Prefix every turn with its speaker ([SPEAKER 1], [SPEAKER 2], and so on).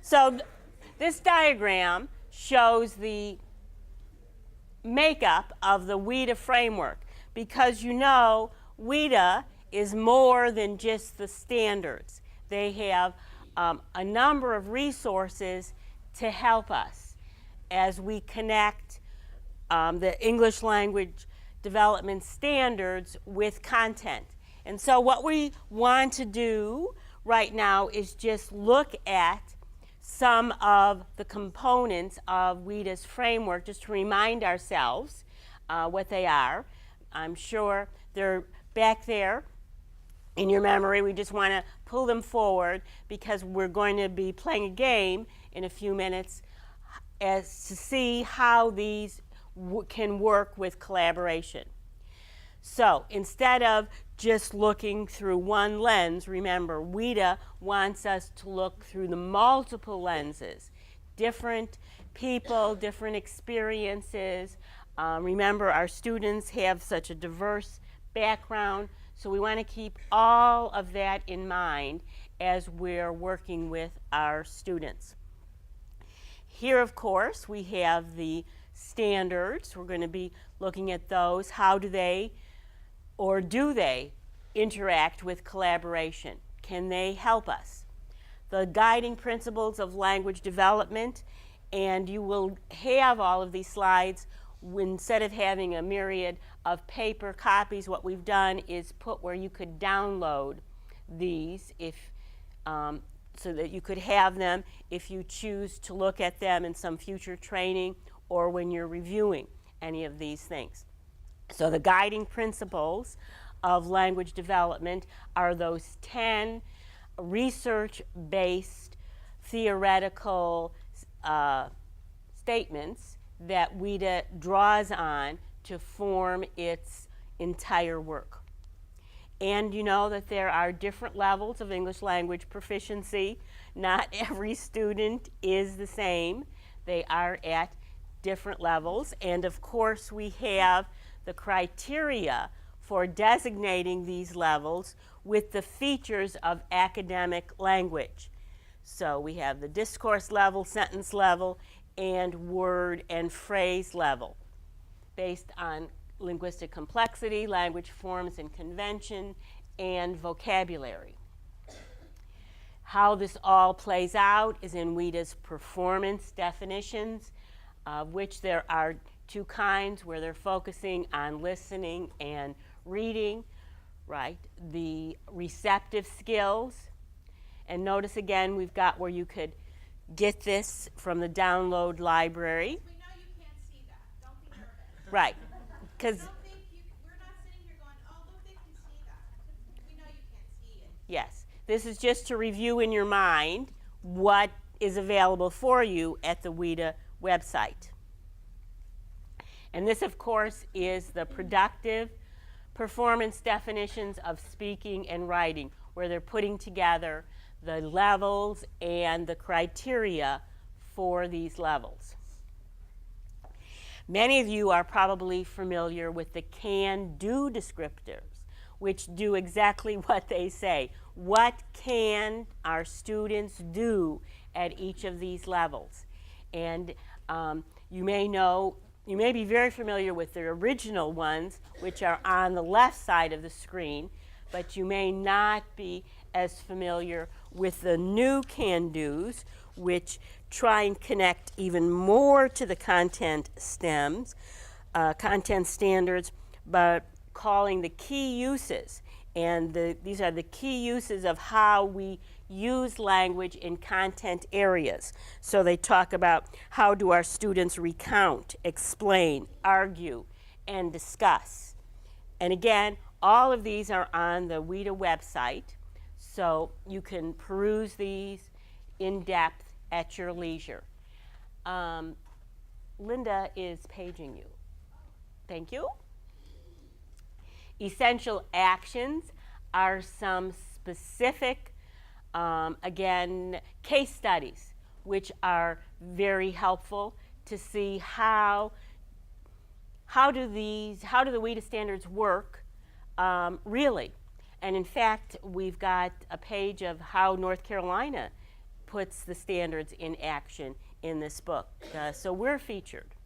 [SPEAKER 1] So this diagram shows the makeup of the WIDA framework, because you know WIDA is more than just the standards. They have a number of resources to help us as we connect the English language development standards with content. And so what we want to do right now is just look at some of the components of WIDA's framework, just to remind ourselves what they are. I'm sure they're back there in your memory. We just want to pull them forward because we're going to be playing a game in a few minutes as to see how these can work with collaboration. So instead of just looking through one lens, remember, WIDA wants us to look through the multiple lenses, different people, different experiences. Remember, our students have such a diverse background, so we want to keep all of that in mind as we're working with our students. Here, of course, we have the standards. We're going to be looking at those. How do they, or do they, interact with collaboration? Can they help us? The guiding principles of language development, and you will have all of these slides. Instead of having a myriad of paper copies, what we've done is put where you could download these if so that you could have them if you choose to look at them in some future training or when you're reviewing any of these things. So the guiding principles of language development are those 10 research-based theoretical statements that WIDA draws on to form its entire work. And you know that there are different levels of English language proficiency. Not every student is the same. They are at different levels. And of course, we have the criteria for designating these levels with the features of academic language. So we have the discourse level, sentence level, and word and phrase level, based on linguistic complexity, language forms and convention, and vocabulary. How this all plays out is in WIDA's performance definitions, of which there are two kinds, where they're focusing on listening and reading, right? The receptive skills. And notice again, we've got where you could get this from the download library.
[SPEAKER 2] We know you can't see that. Don't be nervous.
[SPEAKER 1] Right. Because
[SPEAKER 2] we're not sitting here going, oh, look, they can see that. We know you can't see it.
[SPEAKER 1] yes, this is just to review in your mind what is available for you at the WIDA website. And this, of course, is the productive performance definitions of speaking and writing, where they're putting together the levels and the criteria for these levels. Many of you are probably familiar with the can-do descriptors, which do exactly what they say. What can our students do at each of these levels? And you may be very familiar with the original ones, which are on the left side of the screen, but you may not be as familiar with the new can-dos, which try and connect even more to the content standards, but calling the key uses. And these are the key uses of how we use language in content areas. So they talk about how do our students recount, explain, argue, and discuss. And again, all of these are on the WIDA website, so you can peruse these in depth at your leisure. Linda is paging you. Thank you. Essential actions are some specific, again, case studies, which are very helpful to see how do the WIDA standards work really. And in fact, we've got a page of how North Carolina puts the standards in action in this book. So we're featured.